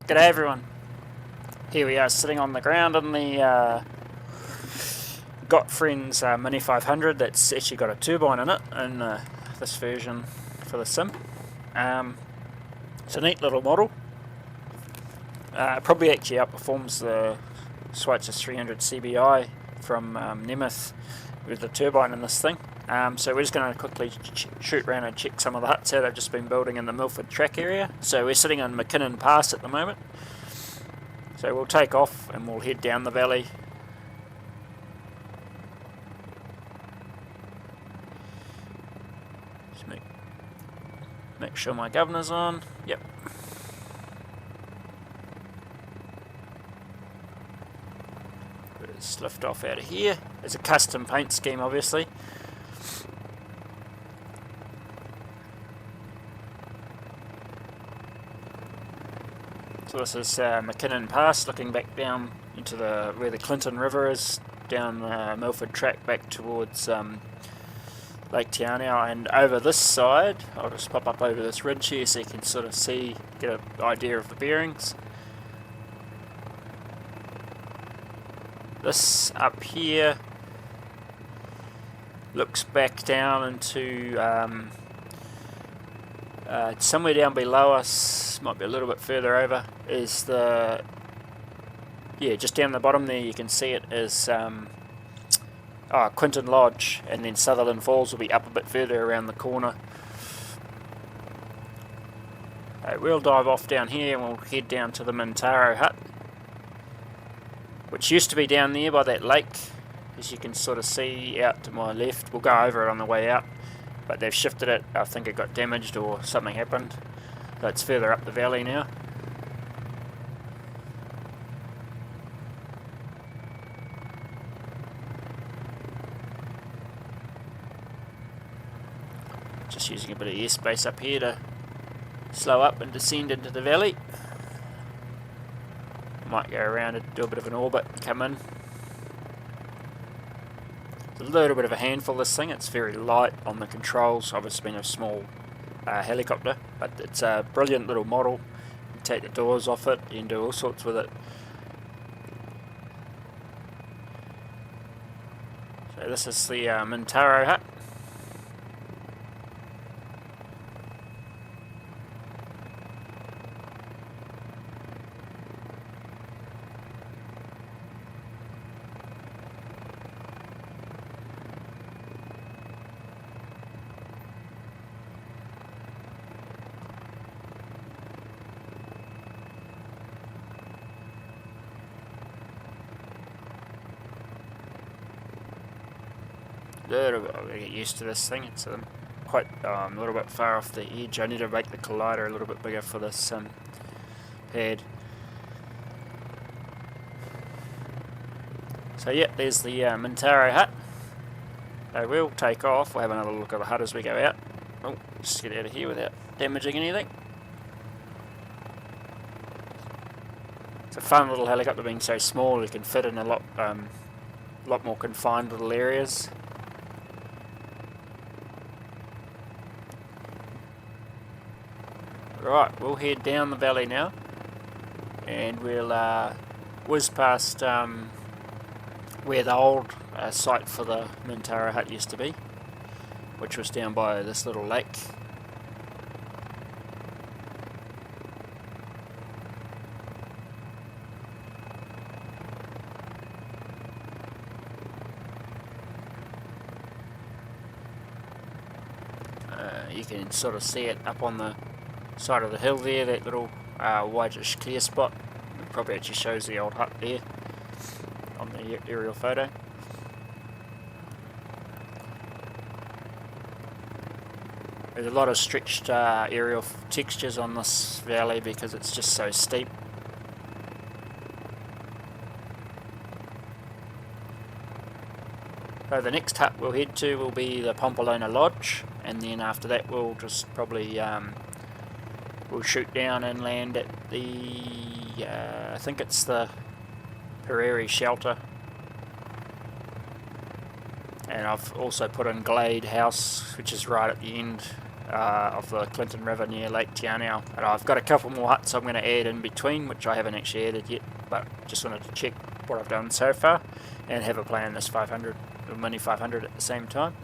G'day everyone. Here we are sitting on the ground in the Got Friends Mini 500 that's actually got a turbine in it in this version for the sim. It's a neat little model. Probably actually outperforms the Schweitzer 300 CBI from Nemeth with the turbine in this thing. So we're just going to quickly shoot around and check some of the huts that I've just been building in the Milford track area. So we're sitting on McKinnon Pass at the moment. So we'll take off and we'll head down the valley. Just make sure my governor's on. Yep. Let's lift off out of here. It's a custom paint scheme, obviously. So this is McKinnon Pass, looking back down into where the Clinton River is, down the Milford track back towards Lake Te Anau, and over this side, I'll just pop up over this ridge here so you can sort of get an idea of the bearings. This up here looks back down into somewhere down below us, might be a little bit further over, is just down the bottom there you can see it is Quinton Lodge, and then Sutherland Falls will be up a bit further around the corner. We'll dive off down here and we'll head down to the Mintaro hut, which used to be down there by that lake, as you can sort of see out to my left. We'll go over it on the way out, but they've shifted it. I think it got damaged or something happened, so it's further up the valley now. Just using a bit of airspace up here to slow up and descend into the valley. Might go around and do a bit of an orbit and come in. It's a little bit of a handful, this thing. It's very light on the controls, obviously being a small helicopter, but it's a brilliant little model. You can take the doors off it, you can do all sorts with it. So this is the Mintaro hut. I've got to get used to this thing. It's quite a little bit far off the edge. I need to make the collider a little bit bigger for this pad. So yeah, there's the Mintaro hut. We'll take off. We'll have another look at the hut as we go out. Oh, just get out of here without damaging anything. It's a fun little helicopter, being so small. You can fit in a lot more confined little areas. Right, we'll head down the valley now, and we'll whiz past where the old site for the Mintaro hut used to be, which was down by this little lake. You can sort of see it up on the side of the hill there, that little whitish clear spot. It probably actually shows the old hut there on the aerial photo. There's a lot of stretched aerial textures on this valley because it's just so steep. So the next hut we'll head to will be the Pompolona Lodge, and then after that we'll just probably we'll shoot down and land at the I think it's the Prairie Shelter, and I've also put in Glade House, which is right at the end of the Clinton River near Lake Tianao. And I've got a couple more huts I'm going to add in between, which I haven't actually added yet, but just wanted to check what I've done so far and have a play on this 500, the Mini 500 at the same time.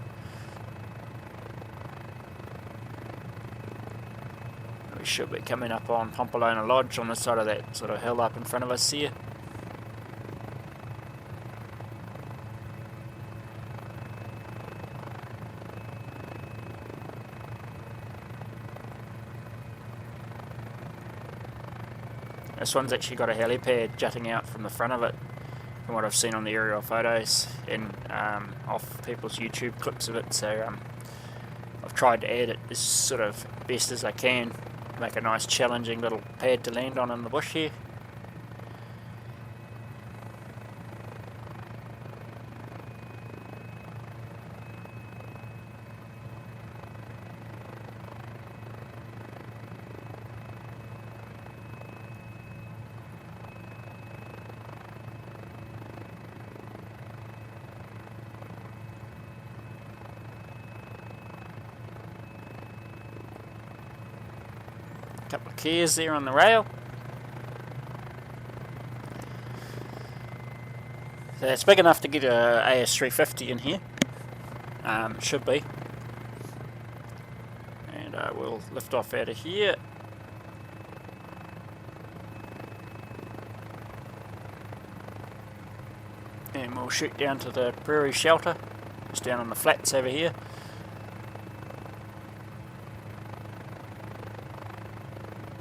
We should be coming up on Pompolona Lodge on the side of that sort of hill up in front of us here. This one's actually got a helipad jutting out from the front of it, from what I've seen on the aerial photos and off people's YouTube clips of it. So I've tried to add it as sort of best as I can, make a nice challenging little pad to land on in the bush here. Couple of keys there on the rail. So it's big enough to get a AS350 in here. Should be. And we'll lift off out of here. And we'll shoot down to the prairie shelter, just down on the flats over here.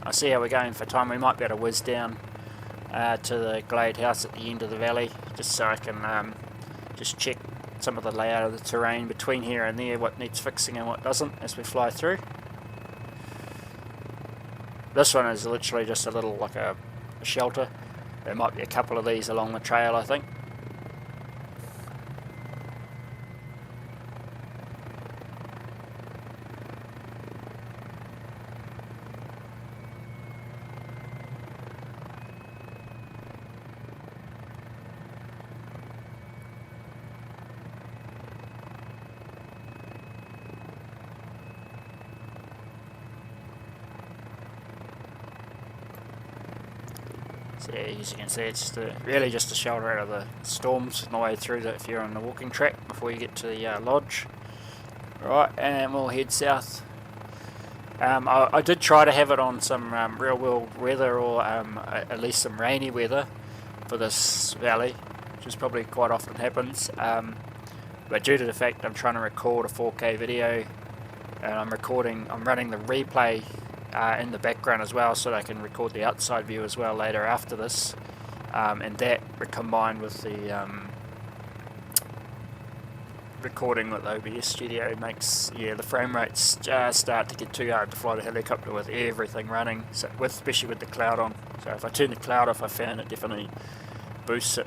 I see how we're going for time. We might be able to whiz down to the glade house at the end of the valley, just so I can just check some of the layout of the terrain between here and there, what needs fixing and what doesn't, as we fly through. This one is literally just a little, like a shelter. There might be a couple of these along the trail, I think. So yeah, as you can see, it's really just a shelter out of the storms on the way through if you're on the walking track before you get to the lodge. Right, and we'll head south. I did try to have it on some real world weather, or at least some rainy weather for this valley, which is probably quite often happens. But due to the fact I'm trying to record a 4K video, and I'm running the replay in the background as well, so that I can record the outside view as well later after this, and that combined with the recording with OBS Studio makes the frame rates start to get too hard to fly the helicopter with everything running, so especially with the cloud on. So if I turn the cloud off, I found it definitely boosts it.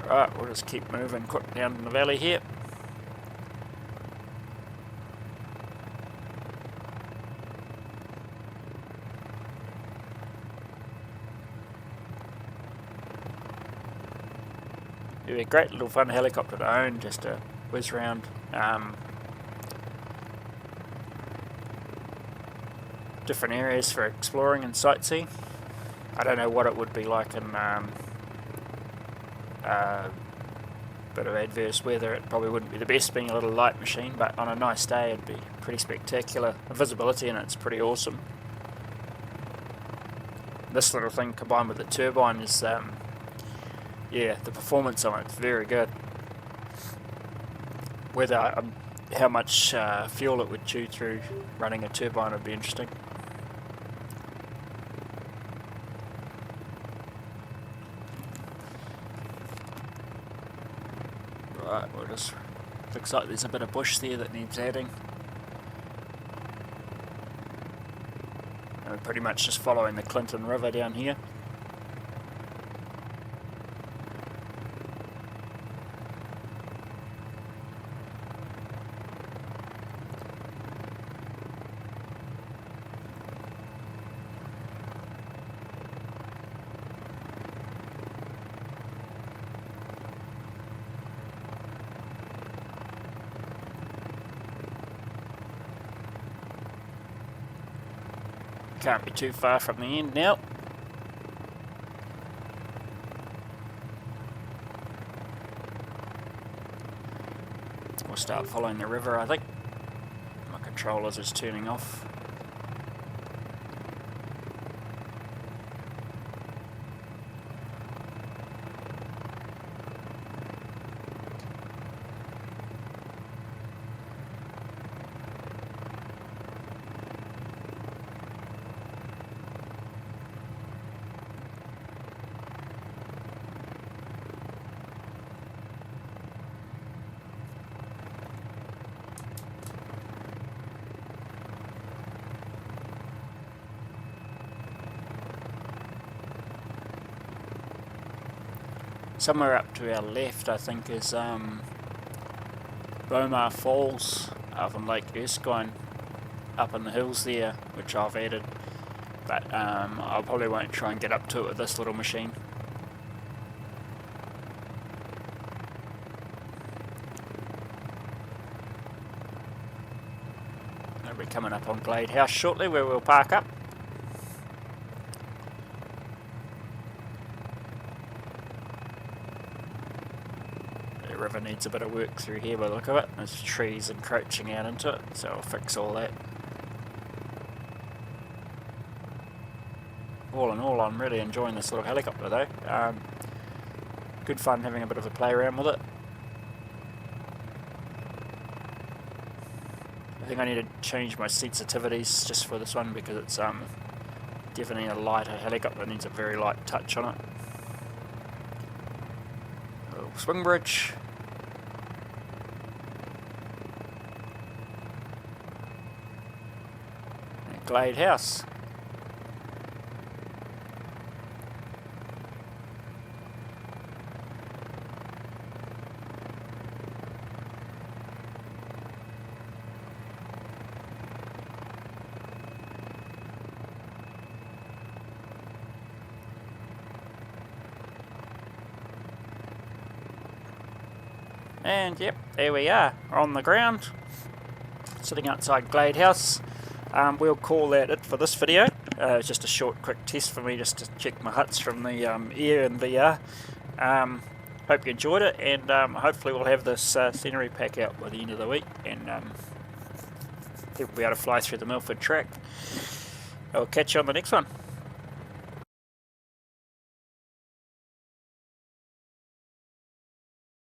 Right, we'll just keep moving quick down in the valley here. It'd be a great little fun helicopter to own, just to whiz around. Different areas for exploring and sightseeing. I don't know what it would be like in bit of adverse weather. It probably wouldn't be the best being a little light machine, but on a nice day it'd be pretty spectacular. The visibility in it's pretty awesome. This little thing combined with the turbine is the performance on it's very good. Whether how much fuel it would chew through running a turbine would be interesting. Right, we'll just, looks like there's a bit of bush there that needs adding. And we're pretty much just following the Clinton River down here. can't be too far from the end now. We'll start following the river, I think. My controllers is turning off. Somewhere up to our left, I think, is Bomar Falls up on Lake Erskine, up in the hills there, which I've added. But I probably won't try and get up to it with this little machine. I'll be coming up on Glade House shortly, where we'll park up. The river needs a bit of work through here by the look of it. There's trees encroaching out into it, so I'll fix all that. All in all, I'm really enjoying this little helicopter though. Good fun having a bit of a play around with it. I think I need to change my sensitivities just for this one because it's definitely a lighter helicopter. It needs a very light touch on it. A little swing bridge. And Glade House. And yep, there we are, on the ground, sitting outside Glade House. We'll call that it for this video. It's just a short, quick test for me just to check my huts from the air and VR. Hope you enjoyed it, and hopefully we'll have this scenery pack out by the end of the week, and people will be able to fly through the Milford track. I'll catch you on the next one.